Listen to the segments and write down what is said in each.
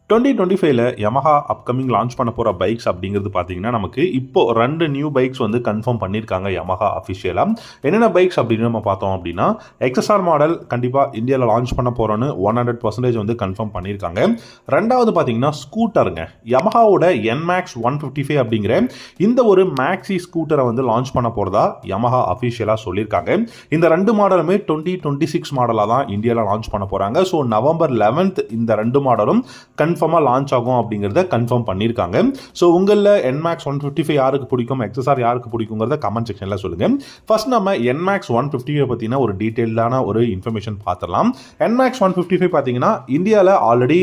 2025ல Yamaha upcoming launch பண்ண போகிற bikes அப்படிங்கிறது பார்த்தீங்கன்னா நமக்கு இப்போ 2 நியூ பைக்ஸ் வந்து கன்ஃபார்ம் பண்ணியிருக்காங்க Yamaha அஃபிஷியலாக. என்னென்ன பைக்ஸ் அப்படின்னு நம்ம பார்த்தோம் அப்படின்னா XSR மாடல் கண்டிப்பாக இந்தியாவில் லான்ச் பண்ண போகிறோன்னு 100% வந்து கன்ஃபார்ம் பண்ணியிருக்காங்க. ரெண்டாவது பார்த்தீங்கன்னா ஸ்கூட்டருங்க, Yamahaவோட NMAX 155 அப்படிங்கிற இந்த ஒரு மேக்ஸி ஸ்கூட்டரை வந்து லான்ச் பண்ண போகிறதா Yamaha அஃபிஷியலாக சொல்லியிருக்காங்க. இந்த 2 மாடலுமே 2026 மாடலாக தான் இந்தியாவில் லான்ச் பண்ண போகிறாங்க. ஸோ November 11th இந்த 2 மாடலும் கன்ஃபார்மாக லான்ச் ஆகும் அப்படிங்கிறத கன்ஃபார்ம் பண்ணியிருக்காங்க. ஸோ உங்களில் NMAX 155 யாருக்கு பிடிக்கும், XSR யாருக்கு பிடிக்குங்கிறத கமெண்ட் செக்ஷனில் சொல்லுங்கள். ஃபர்ஸ்ட் நம்ம NMAX 155 பற்றின ஒரு டீட்டெயில்டான ஒரு இன்ஃபர்மேஷன் பார்த்துடலாம். NMAX 155 பார்த்தீங்கன்னா இந்தியாவில் ஆல்ரெடி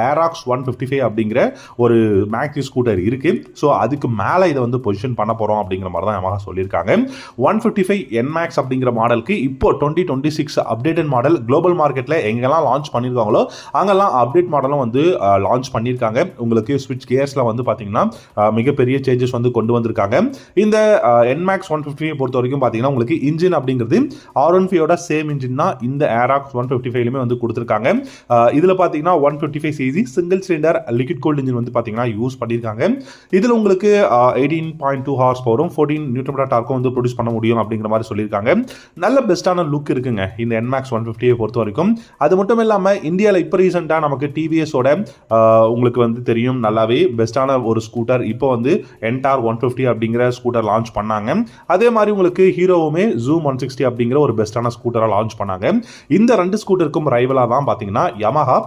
Aerox 155 அப்படிங்கிற ஒரு மேக்ஸி ஸ்கூட்டர் இருக்குது. ஸோ அதுக்கு மேலே இதை வந்து பொசிஷன் பண்ண போகிறோம் அப்படிங்கிற மாதிரி தான் Yamaha சொல்லியிருக்காங்க. 155 NMAX அப்படிங்கிற மாடலுக்கு இப்போ 2026 அப்டேட்டட் மாடல் குளோபல் மார்க்கெட்டில் எங்கெல்லாம் லான்ச் பண்ணியிருக்காங்களோ அங்கெல்லாம் அப்டேட் மாடலும் வந்து லான்ச் பண்ணியிருக்காங்க. உங்களுக்கு ஸ்விட்ச் கியர்ஸில் வந்து பார்த்தீங்கன்னா மிகப்பெரிய சேஞ்சஸ் வந்து கொண்டு வந்திருக்காங்க. இந்த NMAX 155 பொறுத்த வரைக்கும் பார்த்தீங்கன்னா உங்களுக்கு இன்ஜின் அப்படிங்கிறது R15யோட சேம் இன்ஜின் தான் இந்த Aerox 155லுமே வந்து கொடுத்துருக்காங்க. இதில் பார்த்தீங்கன்னா 155 cc single cylinder liquid cooled engine வந்து பார்த்தீங்கன்னா யூஸ் பண்ணியிருக்காங்க. இதில் உங்களுக்கு 18.2 ஹார்ஸ் பவரும் 14 நியூட்டன் டார்க்கும் வந்து ப்ரொடியூஸ் பண்ண முடியும் அப்படிங்கிற மாதிரி சொல்லியிருக்காங்க. நல்ல பெஸ்ட்டான லுக் இருக்குங்க இந்த NMAX 155 பொறுத்த வரைக்கும். அது மட்டும் இல்லாமல் இந்தியாவில் இப்போ ரீசெண்டாக நமக்கு டிவிஎஸோட உங்களுக்கு வந்து தெரியும் நல்லாவே பெஸ்ட்டான ஒரு ஸ்கூட்டர் இப்போ வந்து NTOR 150 அப்படிங்கிற ஸ்கூட்டர் லான்ச் பண்ணாங்க. அதே மாதிரி உங்களுக்கு ஹீரோவுமே Zoom 160 அப்படிங்கிற ஒரு பெஸ்ட்டான ஸ்கூட்டராக லான்ச் பண்ணாங்க. இந்த 2 ஸ்கூட்டருக்கும் ரைவலாக தான் பார்த்தீங்கன்னா Yamaha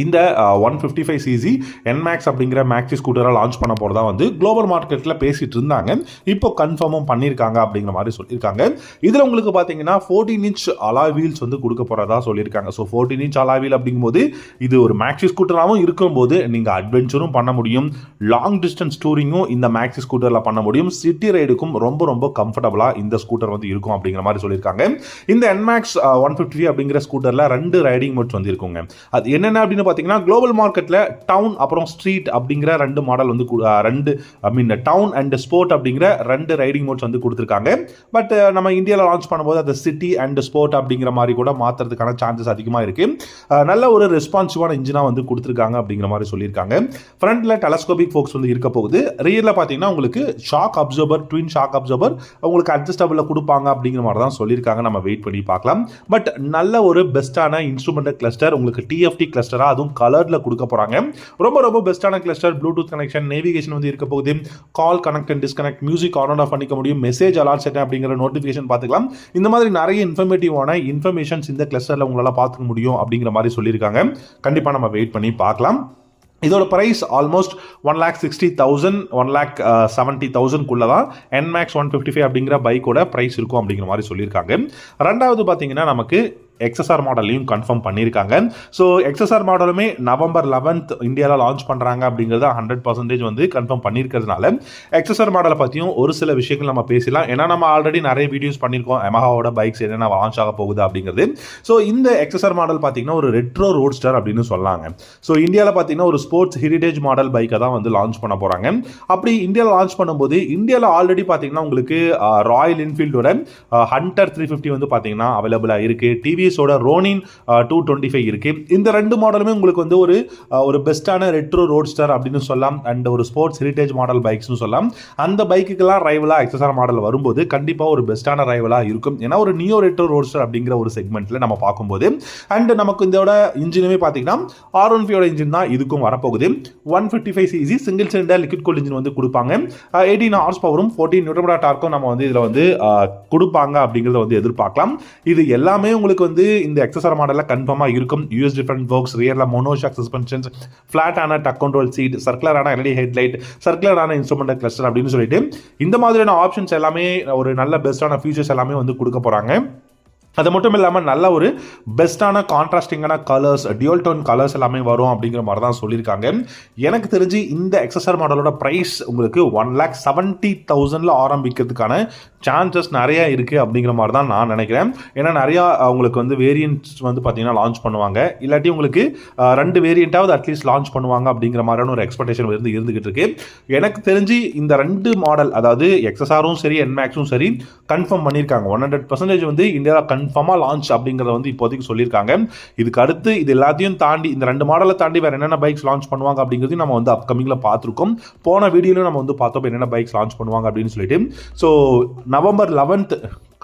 இந்த 155 cc NMAX அப்படிங்கிற மேக்ஸி ஸ்கூட்டராக லான்ச் பண்ண போகிறதா வந்து குளோபல் மார்க்கெட்டில் பேசிகிட்டு இருந்தாங்க. இப்போ கன்ஃபார்மும் பண்ணியிருக்காங்க அப்படிங்கிற மாதிரி சொல்லியிருக்காங்க. இதில் உங்களுக்கு பார்த்தீங்கன்னா 14 inch அலாய் வீல்ஸ் வந்து கொடுக்க போகிறதா சொல்லியிருக்காங்க. ஸோ 14 inch அலாய் வீல் அப்படிங்கும்போது இது ஒரு மேக்ஸி ஸ்கூட்டராகவும் இருக்கும்போது நீங்கள் அட்வென்ச்சரும் பண்ண முடியும், லாங் டிஸ்டன்ஸ் டூரிங்கும் இந்த மேக்ஸி ஸ்கூட்டரில் பண்ண முடியும், சிட்டி ரைடுக்கும் ரொம்ப ரொம்ப கம்ஃபர்டபுளாக இந்த ஸ்கூட்டர் வந்து இருக்கும் அப்படிங்கிற மாதிரி சொல்லியிருக்காங்க. இந்த NMAX 155 அப்படிங்கிற ஸ்கூட்டரில் 2 ரைடிங் மோட்ஸ் வந்து இருக்குங்க. அது என்னென்ன அப்படின்னு பார்த்தீங்கன்னா குளோபல் மார்க்கெட்டில் டவுன் அப்புறம் ஸ்ட்ரீட் அப்படிங்கிற 2 மாடல் வந்து டவுன் அண்ட் ஸ்போர்ட் அப்படிங்கிற 2 ரைடிங் மோட்ஸ் வந்து கொடுத்துருக்காங்க. பட் நம்ம இந்தியாவில் லான்ச் பண்ணும்போது அது சிட்டி அண்ட் ஸ்போர்ட் அப்படிங்கிற மாதிரி கூட மாற்றுறதுக்கான சான்சஸ் அதிகமாக இருக்குது. நல்ல ஒரு ரெஸ்பான்சிவான இன்ஜினாக வந்து கொடுத்துருக்காங்க அப்படிங்கிற மாதிரி சொல்லியிருக்காங்க. ஃப்ரண்ட்டில் டெலஸ்கோபிக் ஃபோக்ஸ் வந்து இருக்க போகுது. ரியரில் பார்த்தீங்கன்னா உங்களுக்கு shock observer, twin shock observer உங்களுக்கு அட்ஜஸ்டபிளில் கொடுப்பாங்க அப்படிங்கிற மாதிரி தான் சொல்லியிருக்காங்க. நம்ம வெயிட் பண்ணி பார்க்கலாம். பட் நல்ல ஒரு பெஸ்ட்டான இன்ஸ்ட்ருமெண்டல் கிளஸ்டர் உங்களுக்கு TFT கிளஸ்டராக அதுவும் கலர்ல கொடுக்க போறாங்க. ரொம்ப ரொம்ப பெஸ்டான கிளஸ்டர், ப்ளூடூத் கனெக்ஷன், நேவிகேஷன் வந்து இருக்க போகுது, call connect and disconnect, music on and half பண்ணிக்க முடியும், மெசேஜ் அலர்ட் செட் அப்படிங்கிற நோட்டிஃபிகேஷன் பார்த்துக்கலாம். இந்த மாதிரி நிறைய இன்ஃபர்மேட்டிவான இன்ஃபர்மேஷன்ஸ் இந்த கிளஸ்டர்ல உங்களால பார்த்துக்க முடியும் அப்படிங்கிற மாதிரி சொல்லியிருக்காங்க. கண்டிப்பா நம்ம வெயிட் பண்ணி பார்க்கலாம். இதோட ப்ரைஸ் ஆல்மோஸ்ட் 1,60,000 1,70,000 தான் NMAX 155 அப்படிங்கிற பைக்கோட ப்ரைஸ் இருக்கும் அப்படிங்கிற மாதிரி சொல்லியிருக்காங்க. ரெண்டாவது பார்த்தீங்கன்னா நமக்கு XSR மாடலையும் கன்ஃபார்ம் பண்ணியிருக்காங்க. ஸோ XSR மாடலுமே November 11th இந்தியாவில் லான்ச் பண்ணுறாங்க அப்படிங்கிறத 100% வந்து கன்ஃபார்ம் பண்ணியிருக்கிறதுனால XSR மாடலை பற்றியும் ஒரு சில விஷயங்கள் நம்ம பேசலாம். ஏன்னா நம்ம ஆல்ரெடி நிறைய வீடியோஸ் பண்ணியிருக்கோம் Yamahaவோட பைக்ஸ் என்னென்ன லான்ச் ஆக போகுது அப்படிங்கிறது. ஸோ இந்த XSR மாடல் பார்த்தீங்கன்னா ஒரு ரெட்ரோ ரோட்ஸ்டர் அப்படின்னு சொல்லாங்க. ஸோ இந்தியாவில் பார்த்தீங்கன்னா ஒரு ஸ்போர்ட்ஸ் ஹெரிடேஜ் மாடல் பைக்கை தான் வந்து லான்ச் பண்ண போகிறாங்க. அப்படி இந்தியாவில் லான்ச் பண்ணும்போது இந்தியாவில் ஆல்ரெடி பார்த்தீங்கன்னா உங்களுக்கு ராயல் என்ஃபீல்டோட ஹண்டர் 350 வந்து பார்த்தீங்கன்னா அவைலபிளாக இருக்குது. டிவிஎஸோட ரோனின் 225 இருக்கு. இந்த 2 மாடலுமே உங்களுக்கு வந்து ஒரு பெஸ்டான ரெட்ரோ ரோட்ஸ்டர் அப்படின்னு சொல்லலாம் அண்ட் ஒரு ஸ்போர்ட்ஸ் ஹெரிடேஜ் மாடல் பைக்ஸ்னு சொல்லலாம். அந்த பைக்குக்கெல்லாம் ரைவலா XSR மாடல் வரும்போது கண்டிப்பாக ஒரு பெஸ்டான ரைவலா இருக்கும். ஏன்னா ஒரு நியோ ரெட்ரோ ரோட்ஸ்டர் அப்படிங்கிற ஒரு செக்மெண்ட்ல நம்ம பார்க்கும்போது அண்ட் நமக்கு இதோட இன்ஜினுமே பார்த்தீங்கன்னா R15யோட இன்ஜின் தான் இதுக்கும் வரப்போகுது. 155 cc single cylinder liquid cooled engine வந்து கொடுப்பாங்க. 18 ஹார்ஸ் பவரும் 14 நியூட்டன் டார்க்கும் நம்ம வந்து இதில் வந்து கொடுப்பாங்க அப்படிங்கிறத வந்து எதிர்பார்க்கலாம். இது எல்லாமே உங்களுக்கு வந்து இந்த XSR மாடல்ல கன்ஃபார்மா இருக்கும். யூஎஸ் டிஃபரண்ட் வர்க்ஸ், ரியர்ல மோனோஷாக் சஸ்பென்ஷன்ஸ், ஃபிளாட்டான டக் கண்ட்ரோல் சீட், சர்க்குலரான LED ஹெட்லைட், சர்க்குலரான இன்ஸ்ட்ருமெண்டல் கிளஸ்டர் அப்படின்னு சொல்லிட்டு இந்த மாதிரியான ஆப்ஷன்ஸ் எல்லாமே ஒரு நல்ல பெஸ்டான ஃபீச்சர்ஸ் எல்லாமே வந்து கொடுக்க போறாங்க. அது மட்டும் இல்லாமல் நல்ல ஒரு பெஸ்ட்டான கான்ட்ராஸ்டிங்கான கலர்ஸ், டியூல் டோன் கலர்ஸ் எல்லாமே வரும் அப்படிங்கிற மாதிரி தான் சொல்லியிருக்காங்க. எனக்கு தெரிஞ்சு இந்த XSR மாடலோட ப்ரைஸ் உங்களுக்கு 1,70,000 ஆரம்பிக்கிறதுக்கான சான்சஸ் நிறையா இருக்குது அப்படிங்கிற மாதிரி தான் நான் நினைக்கிறேன். ஏன்னா நிறையா உங்களுக்கு வந்து வேரியன்ட்ஸ் வந்து பார்த்தீங்கன்னா லான்ச் பண்ணுவாங்க, இல்லாட்டி உங்களுக்கு 2 வேரியண்ட்டாவது அட்லீஸ்ட் லான்ச் பண்ணுவாங்க அப்படிங்கிற மாதிரியான ஒரு எக்ஸ்பெக்டேஷன் இருந்துகிட்டு இருக்கு. எனக்கு தெரிஞ்சு இந்த 2 மாடல், அதாவது XSRும் சரி NMAXும் சரி கன்ஃபார்ம் பண்ணியிருக்காங்க. 100% வந்து இந்தியாவில் கன்ஃபார்மாக லான்ச் அப்படிங்கிறத வந்து இப்போதைக்கு சொல்லியிருக்காங்க. இதுக்கு அடுத்து இது எல்லாத்தையும் தாண்டி இந்த 2 மாடலை தாண்டி வேறு என்னென்ன பைக்ஸ் லான்ச் பண்ணுவாங்க அப்படிங்கிறதையும் நம்ம வந்து அப்கமிங்கில் பார்த்துருக்கோம். போன வீடியோவில் நம்ம வந்து பார்த்தோம் என்னென்ன பைக்ஸ் லான்ச் பண்ணுவாங்க அப்படின்னு சொல்லிட்டு. ஸோ நவம்பர் 11th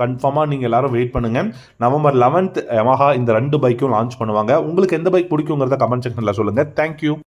கன்ஃபார்மாக நீங்கள் எல்லாரும் வெயிட் பண்ணுங்கள். நவம்பர் 11th Yamaha இந்த 2 பைக்கும் லான்ச் பண்ணுவாங்க. உங்களுக்கு எந்த பைக் பிடிக்குங்கிறத கமெண்ட் செக்ஷனில் சொல்லுங்கள். தேங்க்யூ.